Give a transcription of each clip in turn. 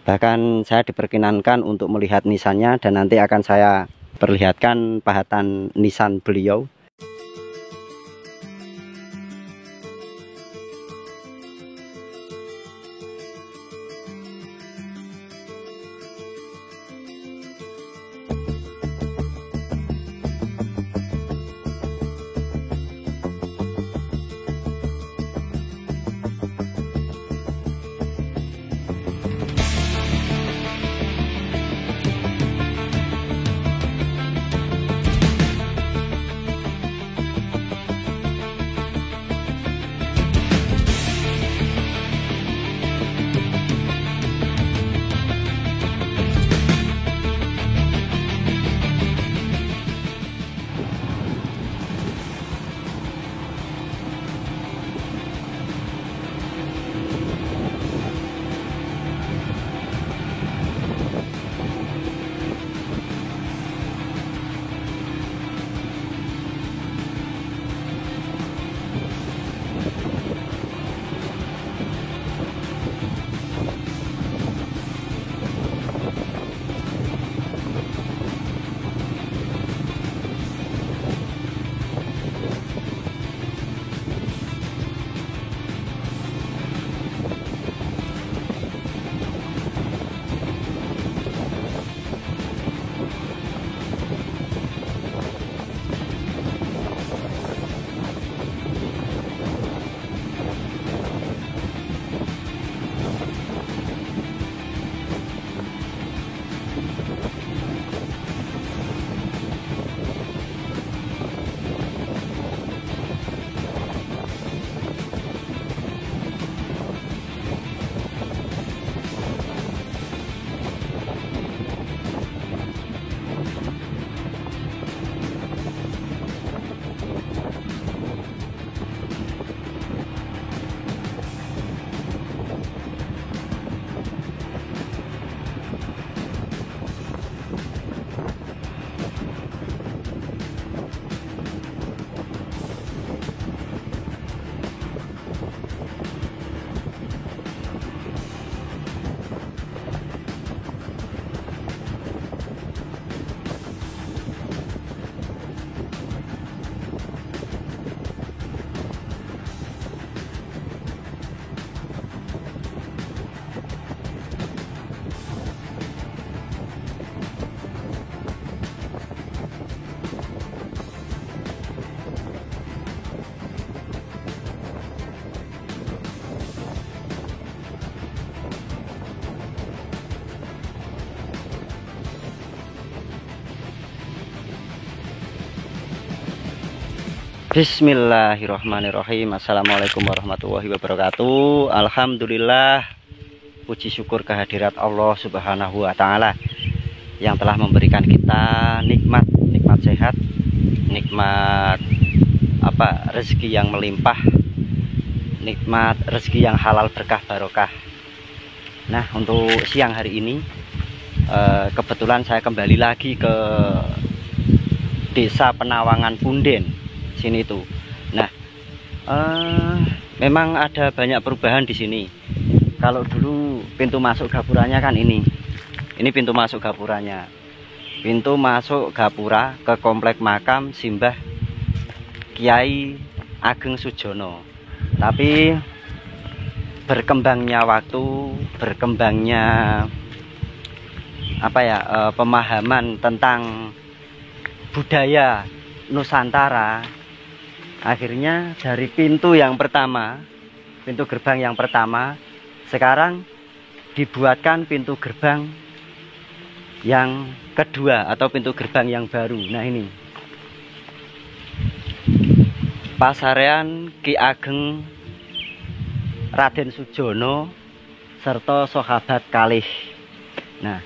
Bahkan saya diperkenankan untuk melihat nisannya dan nanti akan saya perlihatkan pahatan nisan beliau. Bismillahirrahmanirrahim. Assalamualaikum warahmatullahi wabarakatuh. Alhamdulillah, puji syukur kehadirat Allah Subhanahu wa Ta'ala yang telah memberikan kita nikmat sehat, nikmat rezeki yang melimpah, nikmat rezeki yang halal berkah barokah. Nah, untuk siang hari ini kebetulan saya kembali lagi ke Desa Penawangan Punden sini tuh. Nah, memang ada banyak perubahan di sini. Kalau dulu pintu masuk gapuranya kan ini pintu masuk gapuranya, pintu masuk gapura ke komplek makam Simbah Kiai Ageng Sujono. Tapi berkembangnya waktu, berkembangnya pemahaman tentang budaya Nusantara, akhirnya dari pintu gerbang yang pertama sekarang dibuatkan pintu gerbang yang kedua atau pintu gerbang yang baru. Nah, ini Pasarean Ki Ageng Raden Sujono serta sahabat kalih. Nah,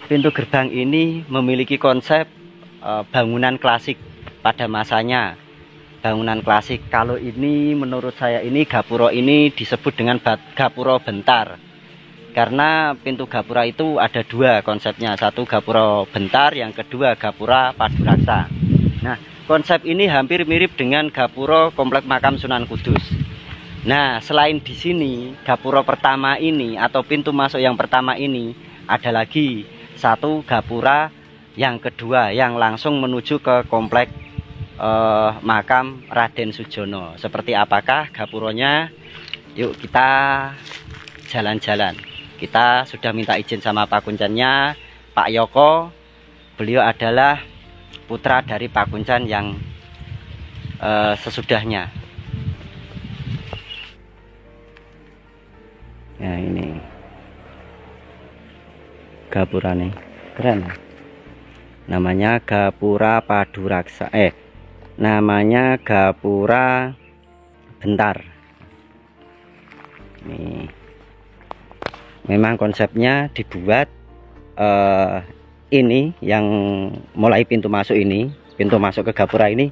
pintu gerbang ini memiliki konsep bangunan klasik pada masanya. Bangunan klasik. Kalau ini menurut saya ini gapura ini disebut dengan gapura bentar, karena pintu gapura itu ada dua konsepnya, satu gapura bentar, yang kedua gapura paduraksa. Nah, konsep ini hampir mirip dengan gapura komplek makam Sunan Kudus. Nah, selain di sini, gapura pertama ini atau pintu masuk yang pertama ini, ada lagi satu gapura yang kedua yang langsung menuju ke komplek makam Raden Sujono. Seperti apakah gapuranya? Yuk kita jalan-jalan. Kita sudah minta izin sama Pak Kuncannya, Pak Yoko. Beliau adalah putra dari Pak Kuncan yang sesudahnya. Nah ini gapura nih, keren. Namanya gapura Paduraksa. Namanya gapura bentar. Nih, memang konsepnya dibuat ini yang mulai pintu masuk ini, pintu masuk ke gapura ini.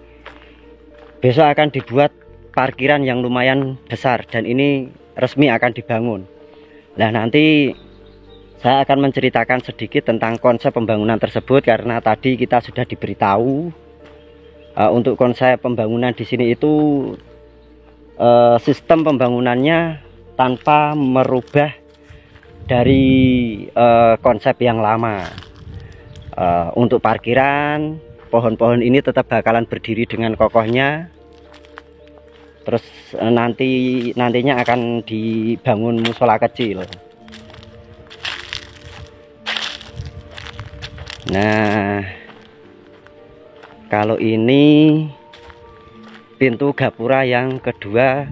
Besok akan dibuat parkiran yang lumayan besar dan ini resmi akan dibangun. Nah, nanti saya akan menceritakan sedikit tentang konsep pembangunan tersebut karena tadi kita sudah diberitahu untuk konsep pembangunan di sini itu sistem pembangunannya tanpa merubah dari konsep yang lama. Untuk parkiran, pohon-pohon ini tetap bakalan berdiri dengan kokohnya. Terus nantinya akan dibangun musola kecil. Nah, kalau ini pintu gapura yang kedua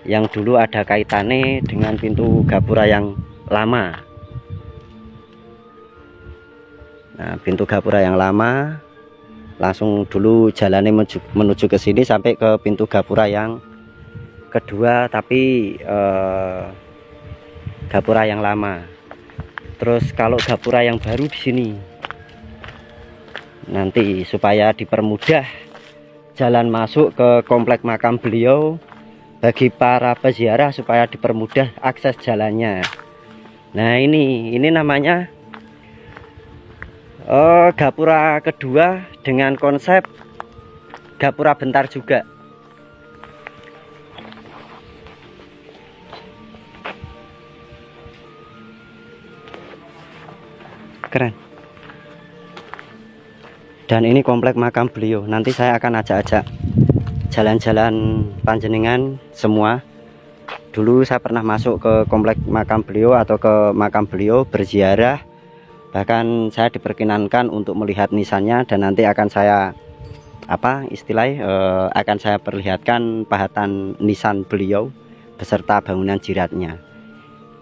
yang dulu ada kaitannya dengan pintu gapura yang lama. Nah, pintu gapura yang lama langsung dulu jalannya menuju ke sini sampai ke pintu gapura yang kedua, tapi gapura yang lama. Terus kalau gapura yang baru di sini, nanti supaya dipermudah jalan masuk ke komplek makam beliau bagi para peziarah, supaya dipermudah akses jalannya. Nah ini namanya gapura kedua dengan konsep gapura bentar juga. Keren. Dan ini komplek makam beliau. Nanti saya akan ajak-ajak jalan-jalan panjenengan semua. Dulu saya pernah masuk ke komplek makam beliau atau ke makam beliau berziarah. Bahkan saya diperkenankan untuk melihat nisannya dan nanti akan saya akan saya perlihatkan pahatan nisan beliau beserta bangunan jiratnya.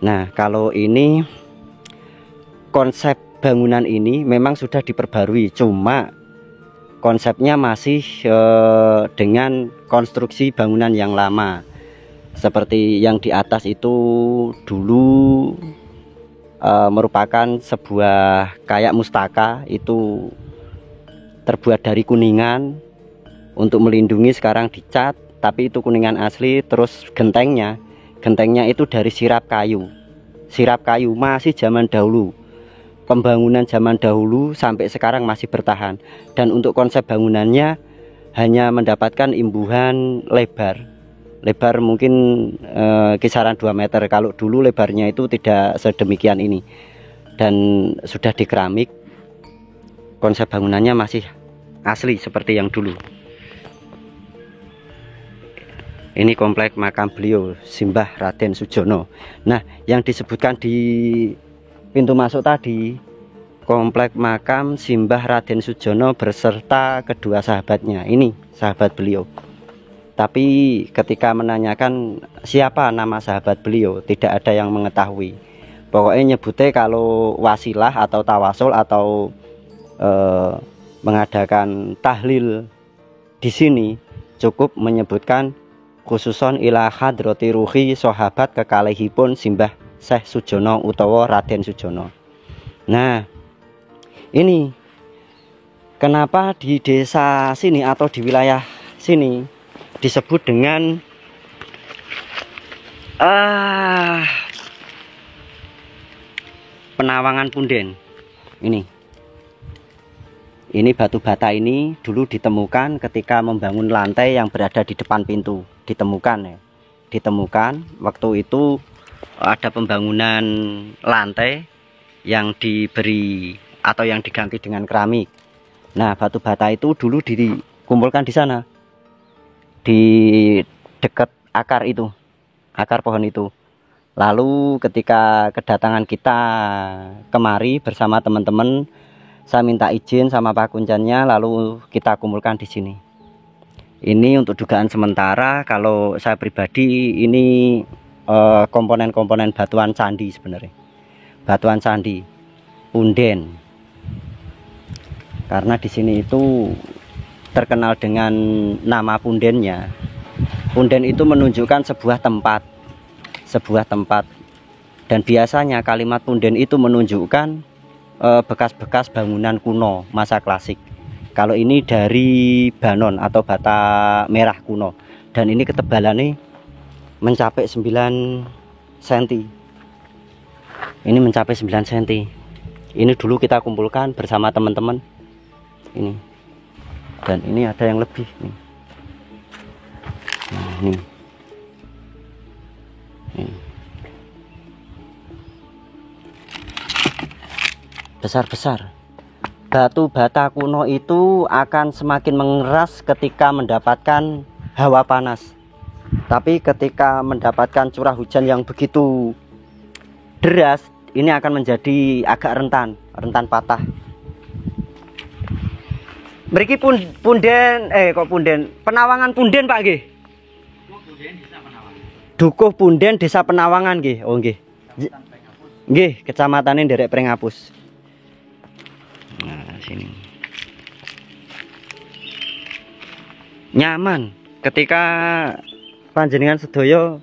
Nah, kalau ini konsep bangunan ini memang sudah diperbarui, cuma konsepnya masih dengan konstruksi bangunan yang lama. Seperti yang di atas itu dulu merupakan sebuah kayak mustaka, itu terbuat dari kuningan untuk melindungi, sekarang dicat tapi itu kuningan asli. Terus gentengnya itu dari sirap kayu masih zaman dahulu, pembangunan zaman dahulu sampai sekarang masih bertahan. Dan untuk konsep bangunannya hanya mendapatkan imbuhan lebar mungkin kisaran 2 meter. Kalau dulu lebarnya itu tidak sedemikian ini, dan sudah di keramik. Konsep bangunannya masih asli seperti yang dulu. Ini komplek makam beliau Simbah Raden Sujono. Nah, yang disebutkan di pintu masuk tadi, komplek makam Simbah Raden Sujono beserta kedua sahabatnya. Ini sahabat beliau. Tapi ketika menanyakan siapa nama sahabat beliau, tidak ada yang mengetahui. Pokoknya nyebutnya kalau wasilah atau tawasul atau mengadakan tahlil di sini, cukup menyebutkan khususon ila hadrati ruhi sahabat kekalihipun Simbah Syekh Sujono utawa Raden Sujono. Nah, ini kenapa di desa sini atau di wilayah sini disebut dengan Penawangan Punden. Ini batu bata ini dulu ditemukan ketika membangun lantai yang berada di depan pintu, ditemukan ya. ditemukan. Waktu itu ada pembangunan lantai yang diberi atau yang diganti dengan keramik. Nah, batu bata itu dulu dikumpulkan di sana, di dekat akar itu, akar pohon itu. Lalu ketika kedatangan kita kemari bersama teman-teman, saya minta izin sama Pak Kuncannya, lalu kita kumpulkan di sini. Ini untuk dugaan sementara. Kalau saya pribadi ini komponen-komponen batuan candi sebenarnya, batuan candi punden. Karena di sini itu terkenal dengan nama pundennya. Punden itu menunjukkan sebuah tempat, dan biasanya kalimat punden itu menunjukkan bekas-bekas bangunan kuno masa klasik. Kalau ini dari banon atau bata merah kuno, dan ini ketebalannya mencapai 9 cm. Ini mencapai 9 cm. Ini dulu kita kumpulkan bersama teman-teman ini, dan ini ada yang lebih nih. Nah, ini besar-besar. Batu bata kuno itu akan semakin mengeras ketika mendapatkan hawa panas, tapi ketika mendapatkan curah hujan yang begitu deras, ini akan menjadi agak rentan patah. Mriki punden Penawangan punden Pak nggih. Dukuh punden Desa Penawangan nggih. Oh nggih. Nggih, kecamatan Nderek Prengapus. Nah, sini. Nyaman ketika panjenengan sedaya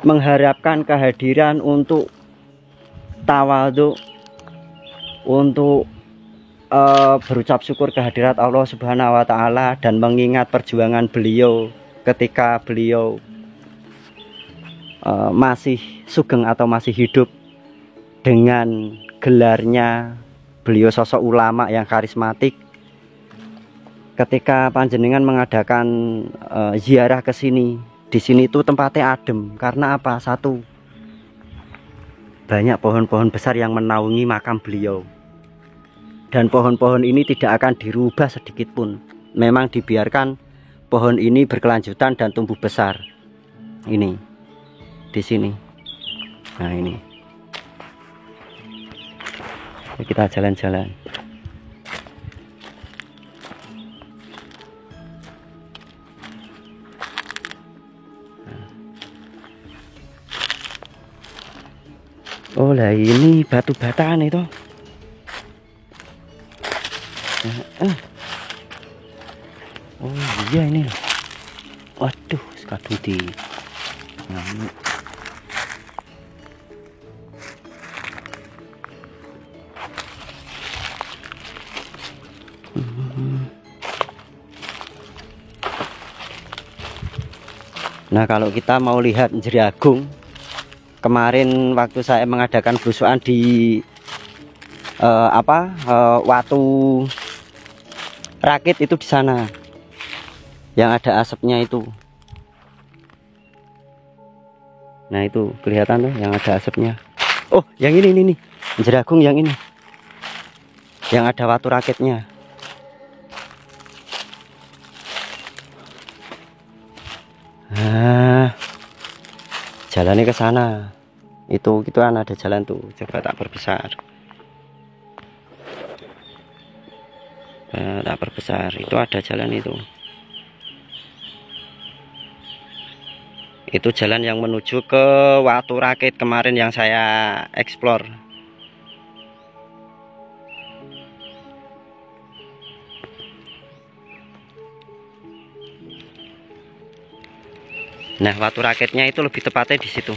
mengharapkan kehadiran untuk tawadhu, untuk berucap syukur kehadirat Allah Subhanahu wa Ta'ala, dan mengingat perjuangan beliau ketika beliau masih sugeng atau masih hidup, dengan gelarnya beliau sosok ulama yang karismatik. Ketika panjenengan mengadakan ziarah ke sini, di sini itu tempatnya adem. Karena apa? Satu, banyak pohon-pohon besar yang menaungi makam beliau. Dan pohon-pohon ini tidak akan dirubah sedikit pun. Memang dibiarkan pohon ini berkelanjutan dan tumbuh besar. Ini di sini. Nah, ini. Kita jalan-jalan. Oh lah, ini batu bataan itu. Oh iya ini. Waduh, kadung di ngamuk. Nah, kalau kita mau lihat Jeriagung, kemarin waktu saya mengadakan belusukan di Watu Rakit itu, di sana yang ada asapnya itu. Nah, itu kelihatan tuh yang ada asapnya. Oh, yang ini Jeriagung, yang ini yang ada Watu Rakitnya. Nah, jalannya ke sana. Itu kan ada jalan tuh. Coba tak perbesar. Tak perbesar. Itu ada jalan itu. Itu jalan yang menuju ke Watu Rakit kemarin yang saya explore. Nah, Watu Rakitnya itu lebih tepatnya di situ.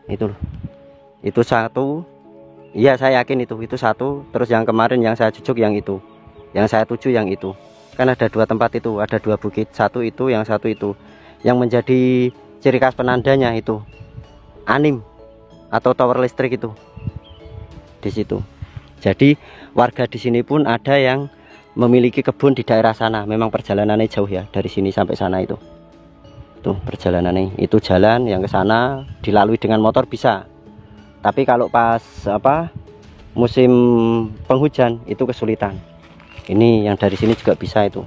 Itu loh. Itu satu. Iya, saya yakin itu satu. Terus yang kemarin yang saya cucuk yang itu. Yang saya tuju yang itu. Kan ada dua tempat itu, ada dua bukit. Satu itu, yang satu itu. Yang menjadi ciri khas penandanya itu anim atau tower listrik itu. Di situ. Jadi warga di sini pun ada yang memiliki kebun di daerah sana. Memang perjalanannya jauh ya, dari sini sampai sana itu. Tuh perjalanannya, itu jalan yang ke sana dilalui dengan motor bisa. Tapi kalau pas musim penghujan itu kesulitan. Ini yang dari sini juga bisa itu.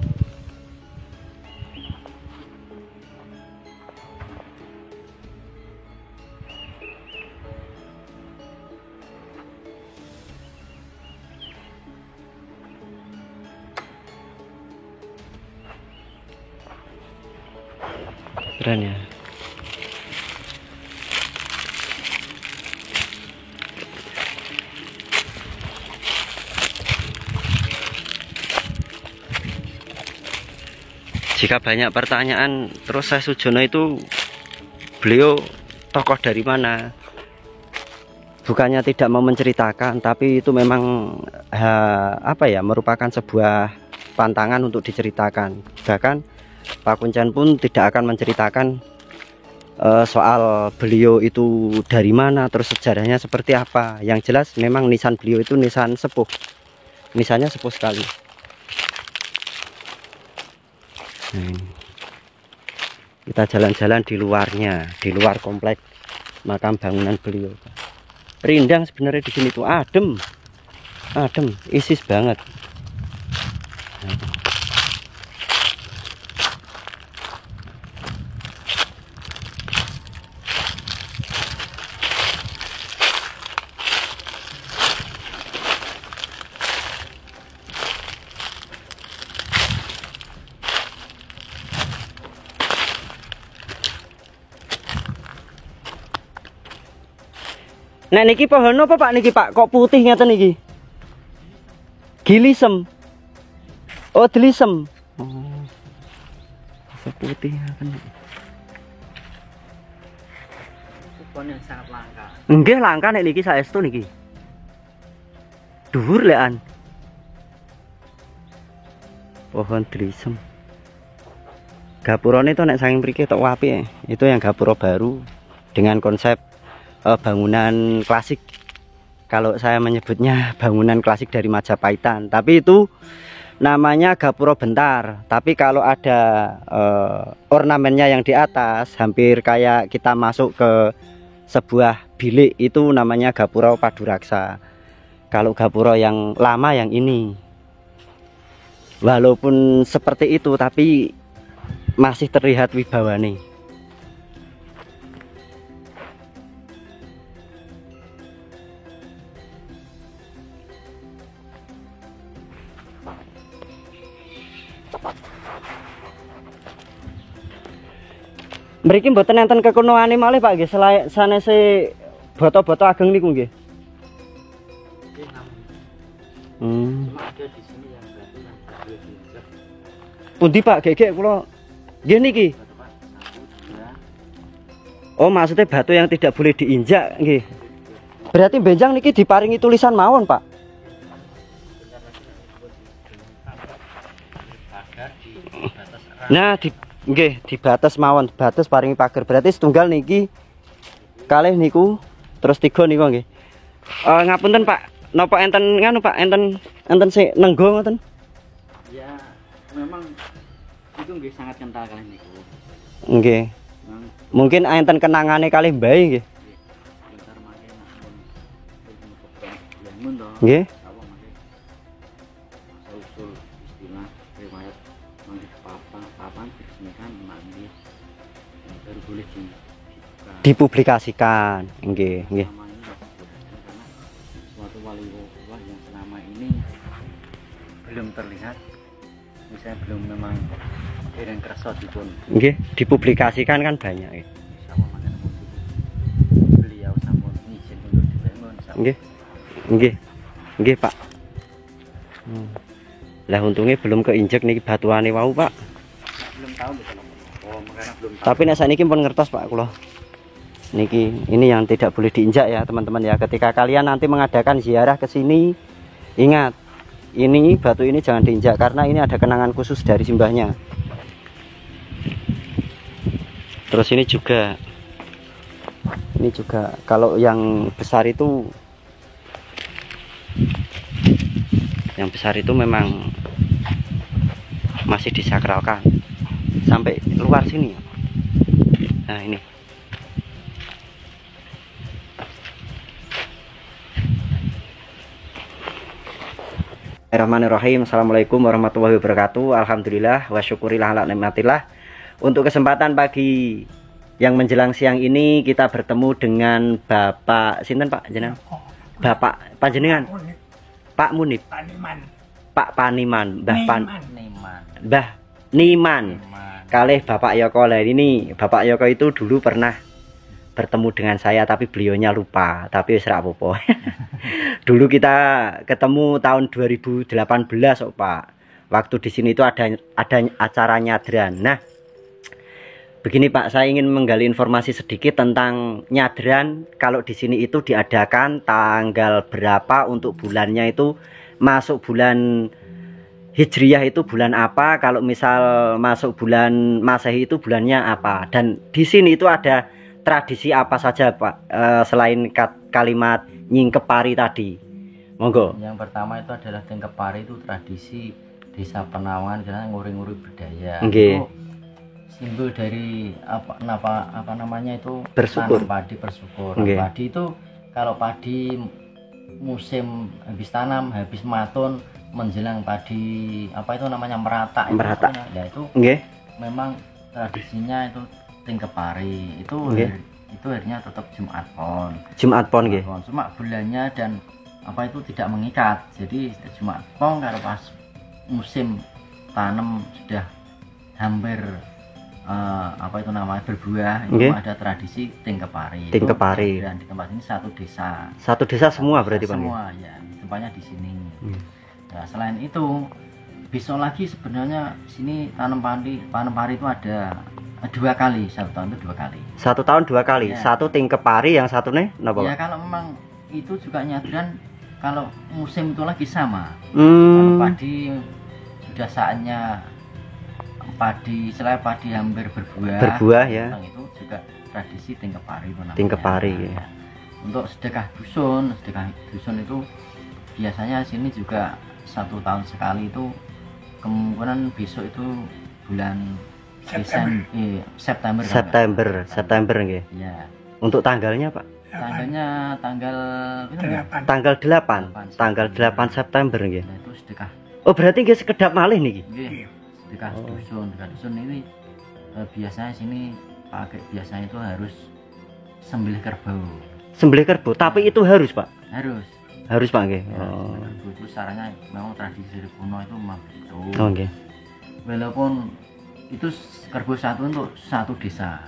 Keren ya. Jika banyak pertanyaan, terus saya Sujono itu beliau tokoh dari mana? Bukannya tidak mau menceritakan, tapi itu memang merupakan sebuah pantangan untuk diceritakan. Bahkan Pak Kuncen pun tidak akan menceritakan soal beliau itu dari mana, terus sejarahnya seperti apa. Yang jelas memang nisan beliau itu nisan sepuh, nisannya sepuh sekali. Kita jalan-jalan di luarnya, di luar komplek makam bangunan beliau. Rindang sebenarnya di sini tuh adem, isis banget. Nah niki pohon apa Pak niki Pak? Kok putih ngeten niki? Gilisem. Oh, delisem. Oh. Putih ngeten. Pohon yang sangat langka. Nggih langka nek niki saestu niki. Dhuwur lekan. Pohon delisem. Gapurane to nek saking mriki tok apik. Itu yang gapura baru dengan konsep bangunan klasik. Kalau saya menyebutnya bangunan klasik dari Majapahitan, tapi itu namanya gapura bentar. Tapi kalau ada ornamennya yang di atas, hampir kayak kita masuk ke sebuah bilik, itu namanya gapura paduraksa. Kalau gapura yang lama yang ini, walaupun seperti itu tapi masih terlihat wibawane. Mriki mboten enten kekunoane malih Pak nggih, sanese boto-boto ageng niku nggih. Cuma ada di sini yang batu yang boleh diinjak. Pundi Pak gegek kula? Nggih niki. Oh, maksudnya batu yang tidak boleh diinjak nggih. Berarti benjang niki diparingi tulisan mawon, Pak. Nah, nggih, di batas mawon, batas paringi pager. Berarti setunggal niki kalih niku, terus 3 niku nggih. Ngapunten Pak, napa enten nganu Pak, enten sik nenggo ngoten? Ya, memang itu nggih sangat kental kalih niku. Nggih. Mungkin enten kenangane kalih mbae nggih. Nggih. Dipublikasikan, nggih, nggih. Suatu waliullah yang selama ini belum terlihat, misalnya belum memang dereng kersa dipun. Nggih, dipublikasikan kan banyak ya. Beliau sampun izin untuk dibangun. Nggih. Nggih. Nggih, Pak. Lah untungnya belum keinjek niki batuane wau, Pak. Belum tahu betul. Oh, makanya belum tahu. Tapi nek saniki pun ngertos, Pak, kula. Niki ini yang tidak boleh diinjak ya teman-teman ya. Ketika kalian nanti mengadakan ziarah ke sini, ingat ini batu ini jangan diinjak karena ini ada kenangan khusus dari simbahnya. Terus ini juga kalau yang besar itu memang masih disakralkan sampai luar sini. Nah ini. Bismillahirrahmanirrahim. Assalamualaikum warahmatullahi wabarakatuh. Alhamdulillah wa syukurillah ala nikmatillah. Untuk kesempatan pagi yang menjelang siang ini kita bertemu dengan Bapak sinten Pak jenengan? Bapak panjenengan? Pak Munib. Pak Paniman, Mbah Niman. Kalih Bapak Yoko. Ini Bapak Yoko itu dulu pernah bertemu dengan saya tapi beliaunya lupa, tapi wis ra apa-apa. Dulu kita ketemu tahun 2018 oh, Pak. Waktu di sini itu ada acara nyadran. Nah, begini Pak, saya ingin menggali informasi sedikit tentang nyadran. Kalau di sini itu diadakan tanggal berapa, untuk bulannya itu masuk bulan Hijriyah itu bulan apa, kalau misal masuk bulan Masehi itu bulannya apa. Dan di sini itu ada tradisi apa saja Pak, selain kalimat nyingkepari tadi? Monggo. Yang pertama itu adalah nyingkepari, itu tradisi desa Penawangan karena nguri-nguri budaya. Okay. Itu simbol dari apa namanya itu bersyukur. Tanam padi bersyukur. Okay. Padi itu kalau padi musim habis tanam, habis matun, menjelang padi apa itu namanya merata. Ya itu okay. Memang tradisinya itu Tingkepari itu okay. Itu harinya tetap Jumat Pon nggih. Cuma bulannya dan apa itu tidak mengikat. Jadi Jumat Pon kalau pas musim tanam sudah hampir apa itu namanya berbuah, okay. Itu ada tradisi Tingkepari. Dan di tempat ini satu desa. Satu desa semua berarti Pak? Semua ya, tempatnya di sini. Nah, selain itu besok lagi sebenarnya sini tanam padi itu ada 2 kali, 1 tahun itu 2 kali. 1 tahun 2 kali. Ya. Satu Tingkepari, yang satu nih napa? Ya kalau memang itu juga nyadran kalau musim itu lagi sama. Kalau padi sudah saatnya selain padi hampir berbuah ya. Itu juga tradisi Tingkepari itu namanya. Tingkepari ya. Untuk sedekah dusun itu biasanya sini juga 1 tahun sekali itu, kemungkinan besok itu bulan September nggih. Ya. Untuk tanggalnya Pak? Tanggalnya tanggal 8 September nggih. Nah, itu sedekah. Oh, berarti nggih sekedap malih niki. Nggih. Sedekah dusun. Sedekah dusun ini biasanya sini biasanya itu harus sembelih kerbau. Tapi itu harus, Pak? Harus Pak nggih. Oh. Itu caranya memang tradisi dari kuno itu memang begitu. Oh nggih. Walaupun itu kerbau satu untuk satu desa.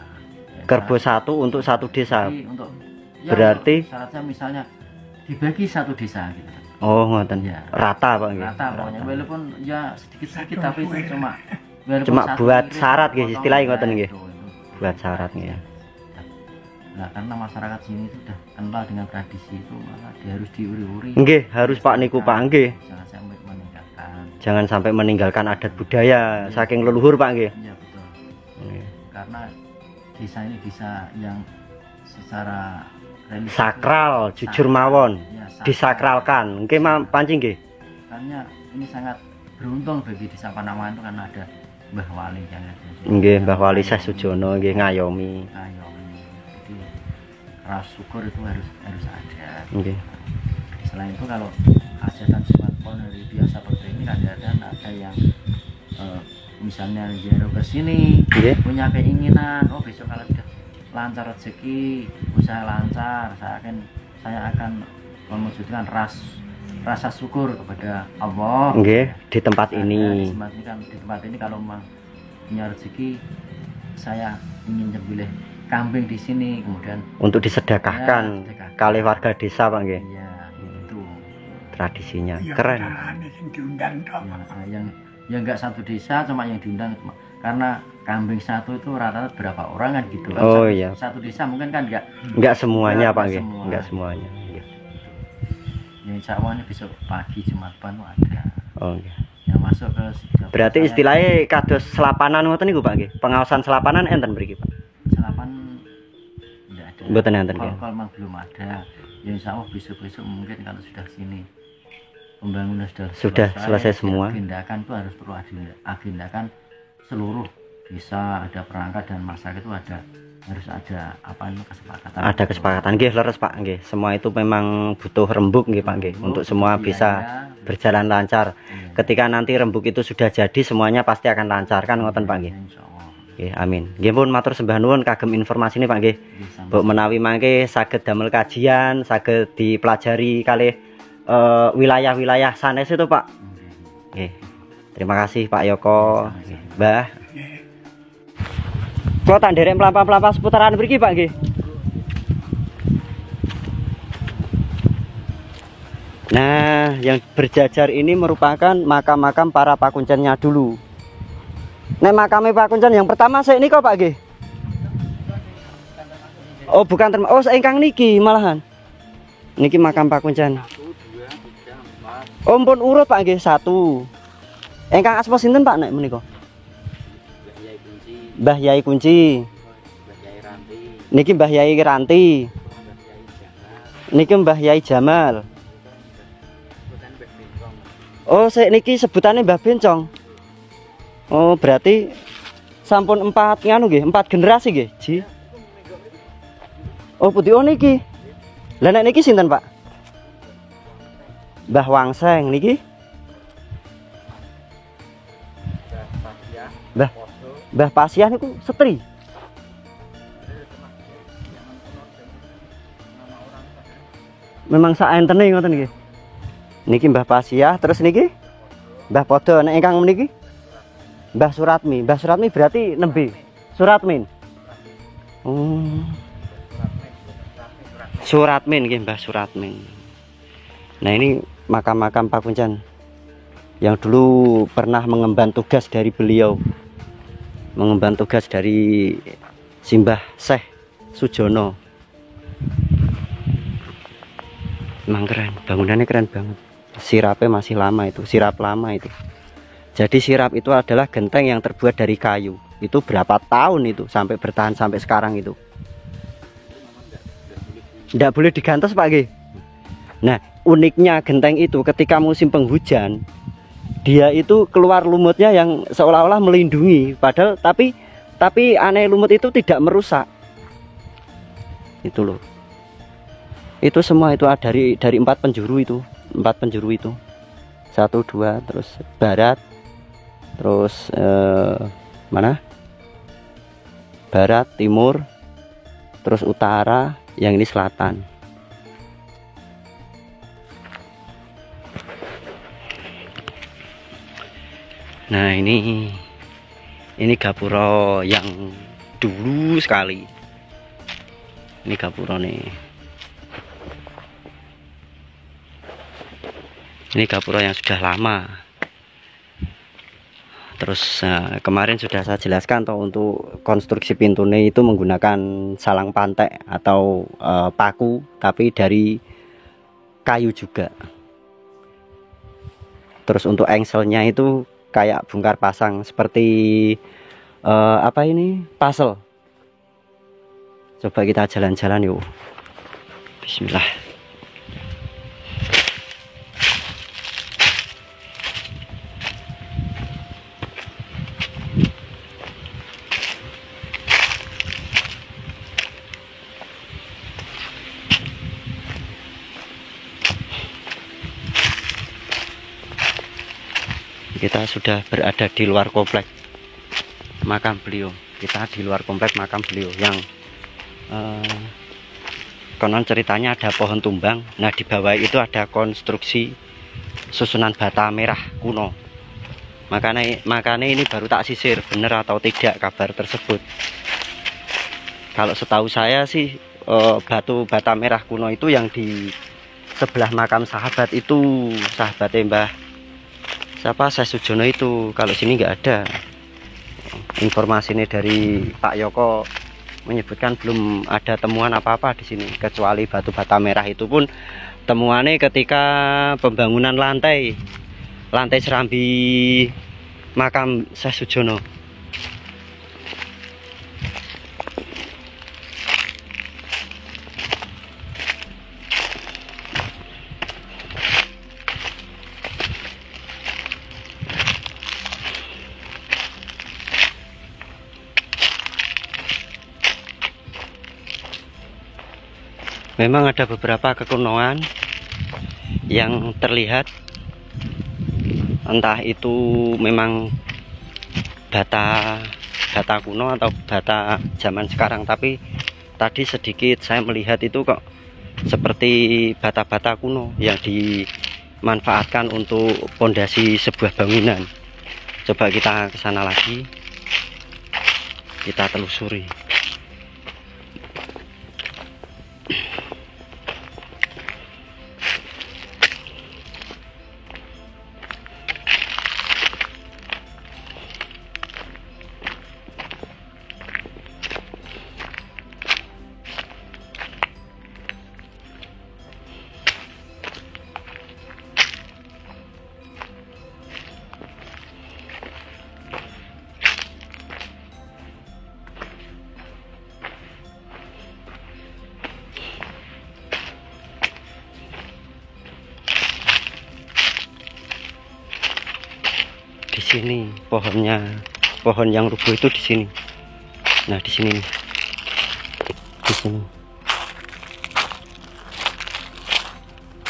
Kerbau satu untuk satu desa. Untuk ya, berarti syaratnya misalnya dibagi satu desa gitu. Oh ngoten ya. Rata Pak nggih. Rata pokoknya, walaupun ya sedikit tapi itu cuma buat syarat nggih, istilahnya ngoten nggih. Buat syarat nggih. Nah, karena masyarakat sini sudah kenal dengan tradisi itu, maka dia harus diuri-uri. Nggih, harus Pak niku Pak nggih. Jangan sampai meninggalkan adat budaya saking leluhur Pak nggih. Iya betul. Karena desa ini desa yang secara sakral, jujur mawon, ya, disakralkan. Nggih pancing nggih. Karena ini sangat beruntung bagi desa Penawangan itu karena ada Mbah Wali yang ada. Nggih, Mbah Wali Syekh Sujono nggih ngayomi. Jadi rasa syukur itu harus ada. Nggih. Selain itu kalau hajatan Jumat Pon hari biasa seperti ini kadang-kadang ada yang misalnya ziarah ke sini, punya keinginan, oh besok kalau sudah lancar rezeki, usaha lancar, saya akan mewujudkan rasa syukur kepada Allah. Di tempat ini. Di tempat ini kalau memang punya rezeki, saya ingin nyembelih kambing di sini, kemudian untuk disedekahkan kali warga desa Pak nggih. Iya, itu tradisinya. Keren. Yang enggak satu desa, cuma yang diundang karena kambing satu itu rata-rata berapa orang kan gitu kan. Oh iya. Satu desa mungkin kan enggak semuanya Pak nggih. Enggak semuanya. Ya insya Allah ini besok pagi Jumat Pon ada. Oh iya. Yang masuk ke berarti istilahnya kados selapanan ngoten niku Pak nggih. Pengawasan selapanan enten mriki Pak. Selapan enggak ada. Mboten enten nggih. Kalau memang belum ada, ya insya Allah besok-besok mungkin kalau sudah sini pembangunan sudah selesai semua. Agendakan itu harus perlu agendakan seluruh desa, ada perangkat dan masyarakat itu ada harus ada kesepakatan. Ada kesepakatan nggih leres Pak nggih. Semua itu memang butuh rembuk nggih Pak nggih untuk semua bisa berjalan lancar. Ketika nanti rembuk itu sudah jadi semuanya pasti akan lancar kan ngoten Pak nggih. Nggih amin. Nggih pun matur sembah nuwun kagem informasi ini Pak nggih. Mbok menawi mangke saged damel kajian, saged dipelajari kalih wilayah-wilayah sanes itu Pak. Nggih. Terima kasih Pak Yoko. Mbah. Kok tak nderek mlampah-mlampah seputaran mriki Pak nggih. Nah, yang berjajar ini merupakan makam-makam para pakuncennya dulu. Nek makamnya Pak Kuncen yang pertama saya ini kok Pak nggih. Oh, bukan termasuk. Oh, ingkang niki malahan. Niki makam Pak Kuncen. 1 2 3 4. Oh, pun urut Pak nggih 1. Ingkang asma sinten Pak nek menika? Mbah Yai Kunci. Niki Mbah Yai Ranti. Niki Mbah Yai Jamal. Oh, niki sebutannya Mbah Bencong. Oh, berarti sampun 4 nganu nggih, 4 generasi nggih, Ji. Oh, putih niki. Lah nek niki sinten, Pak? Mbah Wangseng niki. Mbah Pasiah niku setri. Memang saentene ngoten niki. Niki Mbah Pasiah, terus niki Mbah Podo nek ingkang meniki Mbah Suratmi. Mbah Suratmi berarti nembe. Suratmin. Suratmin nggih Mbah Suratmin. Nah, ini makam-makam Pak Kuncen yang dulu pernah mengemban tugas dari beliau. Mengemban tugas dari Simbah Syekh Sujono. Emang keren, bangunannya keren banget. Sirapnya masih lama itu, sirap lama itu. Jadi sirap itu adalah genteng yang terbuat dari kayu. Itu berapa tahun itu sampai bertahan sampai sekarang itu. Tidak boleh digantos Pak G. Nah, uniknya genteng itu ketika musim penghujan, dia itu keluar lumutnya yang seolah-olah melindungi, padahal tapi aneh lumut itu tidak merusak. Itu loh. Itu semua itu dari 4 penjuru itu. 4 penjuru itu. 1 2 terus barat. Terus mana? Barat, timur, terus utara, yang ini selatan. Nah, ini gapura yang dulu sekali. Ini gapura nih. Ini gapura yang sudah lama. Terus kemarin sudah saya jelaskan toh, untuk konstruksi pintunya itu menggunakan salang pantek atau paku, tapi dari kayu juga. Terus untuk engselnya itu kayak bongkar pasang seperti apa ini, puzzle. Coba kita jalan-jalan yuk. Bismillah. Kita sudah berada di luar komplek makam beliau. Kita di luar komplek makam beliau yang konon ceritanya ada pohon tumbang. Nah, di bawah itu ada konstruksi susunan bata merah kuno. Makanya ini baru tak sisir benar atau tidak kabar tersebut. Kalau setahu saya sih batu bata merah kuno itu yang di sebelah makam sahabat itu, sahabatnya Mbah siapa, Syekh Sujono itu. Kalau sini nggak ada. Informasi ini dari Pak Yoko menyebutkan belum ada temuan apa-apa di sini kecuali batu bata merah, itu pun temuannya ketika pembangunan lantai serambi makam Syekh Sujono. Memang ada beberapa kekunoan yang terlihat, entah itu memang bata kuno atau bata zaman sekarang, tapi tadi sedikit saya melihat itu kok seperti bata-bata kuno yang dimanfaatkan untuk pondasi sebuah bangunan. Coba kita ke sana lagi, kita telusuri. Di sini pohon yang rubuh itu di sini. Nah, di sini nih. Di sini.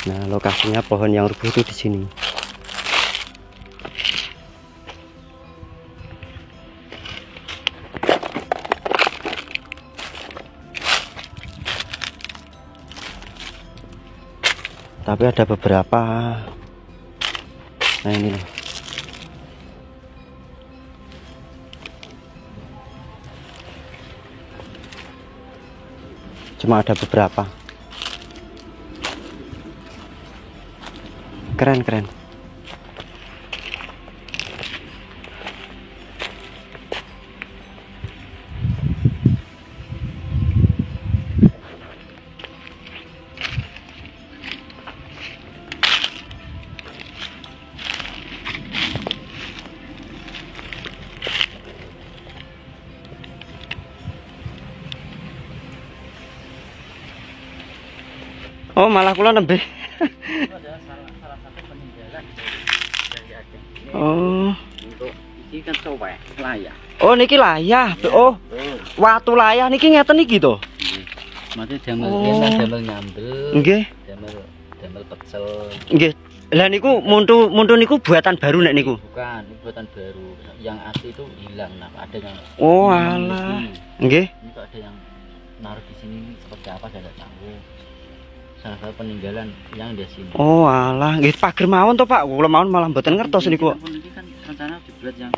Nah, lokasinya pohon yang rubuh itu di sini. Tapi ada beberapa. Nah, ini loh. Cuma ada beberapa. Keren. Oh, malah kula nembe. Itu adalah salah satu peninggalan dari Aceh. Ini Oh. untuk ini kan cowek layah. Oh, niki layah. Oh, watu layah niki ngeten niki to. Maksudnya damel Oh. kan damel nyambel. Nggih. Damel pecel. Nggih. Lah niku muntu niku buatan baru nek niku. Bukan, ini buatan baru. Yang asli itu hilang. Nah, ada yang Oh, memang di alah. sini. Nggih. Ini tuh ada yang naruh di sini seperti apa saya nggak tahu. Salah satu peninggalan yang di sini. Oh, alah. Nggih, pager mawon to, Pak. Kula mawon malah mboten ngertos niku. Ini kan rencana dibuat yang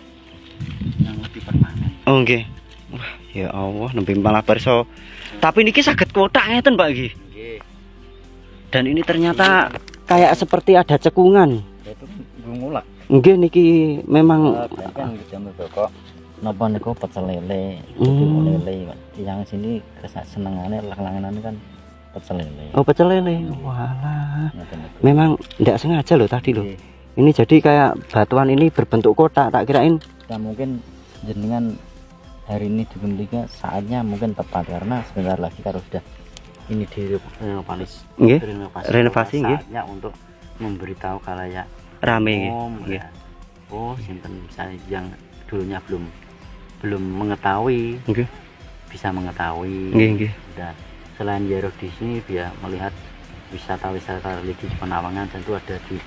lebih permanen. Oh, nggih. Wah, ya Allah, nembe malah perso. Tapi niki saged kotak ngeten, Pak nggih. Nggih. Dan ini ternyata kayak seperti ada cekungan. Itu gumulak. Nggih, niki memang Kan damel kok. Napa niku pecel lele, Hmm. lele. Yang sini senengane langanane kan pecel lele. oh pecel lele. Walah. Ngoten niku. Memang tidak sengaja loh tadi loh. Nggih. Ini jadi kayak batuan ini berbentuk kotak. Tak kirain. Ya mungkin jenengan hari ini dibelinya saatnya mungkin tepat karena sebentar lagi kalau sudah ini direnovasi. Nggih. Renovasi, nggih. Saatnya untuk memberitahu kalayak Rame nggih. umum, Nggih. ya. Oh, simpen saya yang dulunya belum mengetahui Nggih. bisa mengetahui. Nggih. Dan selain ziarah di sini dia melihat wisata religi di Penawangan, tentu ada di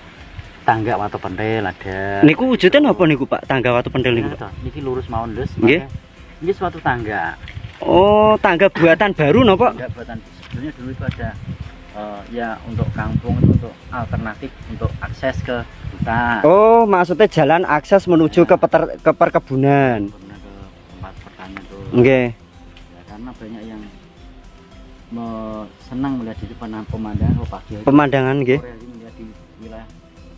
Tangga Watu Pentil ada. Niku wujudnya apa niku, Pak? Tangga Watu Pentil niku, Pak? Niki lurus mawon Des. Nggih. Ini suatu tangga. Oh, tangga buatan baru no, Pak? Tangga buatan sebenarnya dulu itu ada ya untuk kampung itu untuk alternatif untuk akses ke hutan. Oh, maksudnya jalan akses menuju ke perkebunan. Pernah ke tempat pertanian tuh. Nggih. Ya, karena banyak yang senang melihat itu pemandangan pagi hari. Pemandangan nggih. Sore hari melihat di wilayah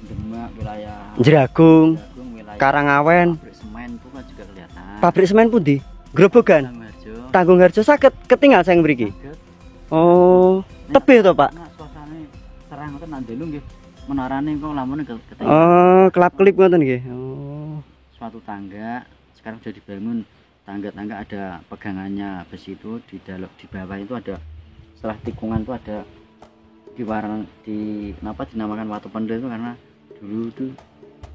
Demak, wilayah Jeragung, wilayah Karangawen. pabrik semen itu kan juga kelihatan. Pabrik semen pundi? Grobogan. Tangguharjo. Tanggungarjo saged ketinggal saya mriki. Saged. Oh, tebih to, Pak? Nah, suasana terang ngoten nang delung nggih. Menarane kok lamune ketinggalan. Oh, kelap-kelip ngoten nggih. Oh. Suatu tangga sekarang sudah dibangun, tangga-tangga ada pegangannya besi itu di bawah itu ada, setelah tikungan itu ada kenapa dinamakan Watu Pentil itu karena dulu itu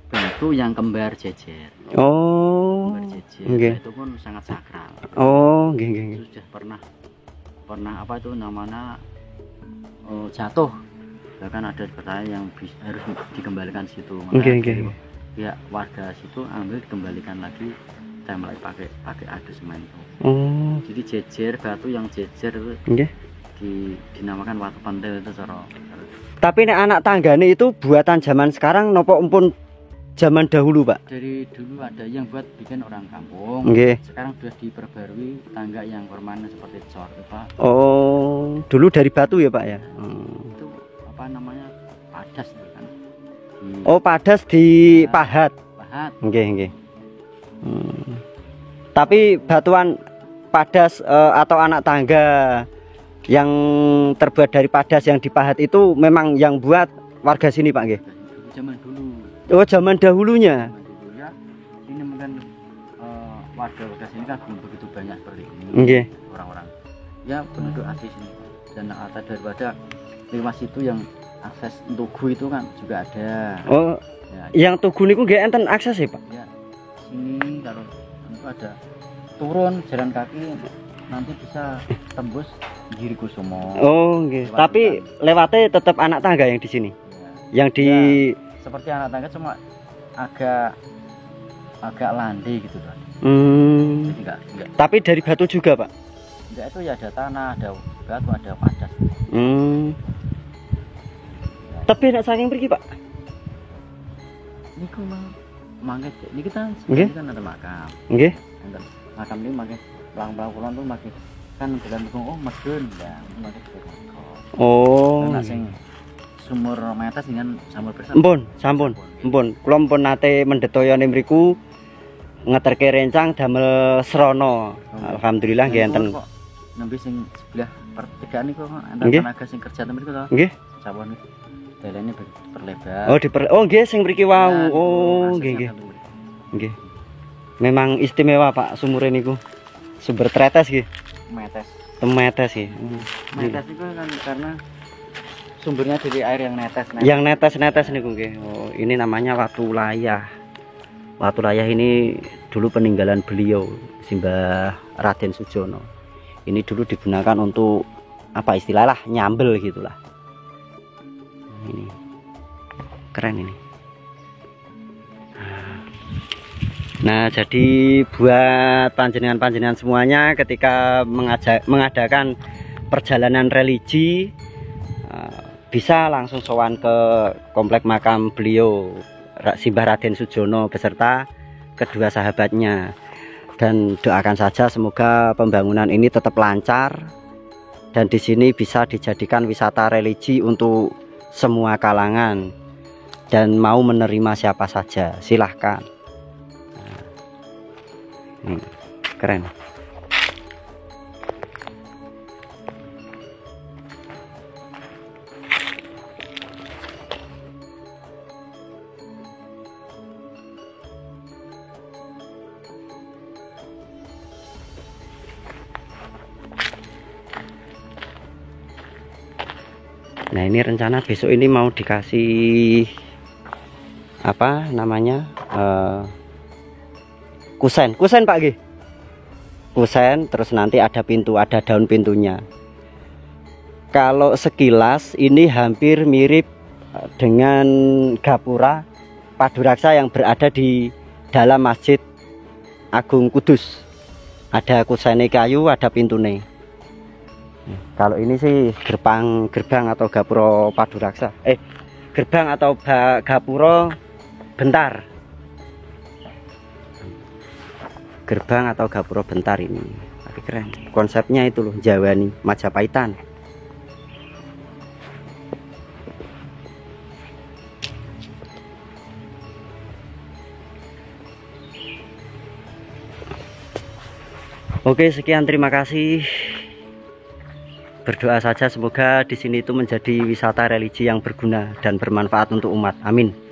batu yang kembar jejer. Oh. Kembar jejer. Nggih. Itu pun sangat sakral. Oh, nggih. Itu sudah pernah apa itu namanya jatuh, bahkan ada pertanyaan yang harus dikembalikan situ. Oke. Pihak warga situ ambil dikembalikan lagi, template pakai adu semento. Jadi jejer batu yang jejer itu dinamakan watu pentil itu cara. Tapi nek anak tanggane itu buatan zaman sekarang nopo empun zaman dahulu, Pak? Dari dulu ada yang buat bikin orang kampung. Sekarang sudah diperbarui tangga yang permanen seperti cor, Pak. Oh, dulu dari batu ya, Pak ya? Itu apa namanya? Padas kan. Padas dipahat. Pahat. Nggih. Tapi batuan padas atau anak tangga yang terbuat dari padas yang dipahat itu memang yang buat warga sini, Pak nggih? Zaman dulu. Oh, zaman dahulunya. Ya. Ini mungkin warga sini kan belum begitu banyak seperti ini. Nggih. Orang-orang. Ya, penduduk asli sini. Dan atas daripada lewat situ yang akses Tugu itu kan juga ada. Oh. Ya, yang Tugu niku nggih enten akses ya, Pak? Ya. Sini kalau itu ada turun jalan kaki nanti bisa tembus Giri Kusumo. Oh, nggih. Tapi lewatnya tetap anak tangga yang di sini. Ya. Yang di seperti anak tangga cuma agak landai gitu kan. Jadi enggak. Tapi dari batu juga, Pak? Enggak, itu ya ada tanah, ada batu, ada padas. Tapi nek saking mriki, Pak? Niku mangke niki kan ada makam. Nggih. Makam ini mangke pelang-pelang kulon tuh mangke kan dalam medun ya, mangke. Nah, sing sumur metes dengan sumur bersama. Sampun. Kula pun nate mendetoya mriku ngeterke rencang damel srana. Alhamdulillah nggih enten. Nembe sing sebelah pertigaan niku enten tenaga sing kerja ten mriku to. Nggih. Sawon dalane diperlebar. Nggih sing mriki wau. Nggih. Memang istimewa, Pak, sumure niku. Sumber tretes nggih. Metes nggih. Metes itu kan karena sumbernya dari air yang netes. Yang netes niku nggih. Oh, ini namanya Watu Layah. Watu Layah ini dulu peninggalan beliau, Simbah Raden Sujono. Ini dulu digunakan untuk apa istilahnya nyambel gitulah. Ini keren ini. Nah, jadi buat panjenengan-panjenengan semuanya ketika mengadakan perjalanan religi bisa langsung sowan ke komplek makam beliau Simbah Raden Sujono beserta kedua sahabatnya, dan doakan saja semoga pembangunan ini tetap lancar dan di sini bisa dijadikan wisata religi untuk semua kalangan dan mau menerima siapa saja silahkan. Nah, ini keren. Nah, ini rencana besok ini mau dikasih apa namanya kusen Pak G. Kusen, terus nanti ada pintu, ada daun pintunya. Kalau sekilas ini hampir mirip dengan gapura Paduraksa yang berada di dalam Masjid Agung Kudus. Ada kusene kayu, ada pintune. Kalau ini sih gerbang atau gapura Paduraksa. Gerbang atau gapura bentar. Gerbang atau gapura bentar ini. Tapi keren. Konsepnya itu loh, Jawani, Majapahitan. Oke, sekian, terima kasih. Berdoa saja semoga di sini itu menjadi wisata religi yang berguna dan bermanfaat untuk umat. Amin.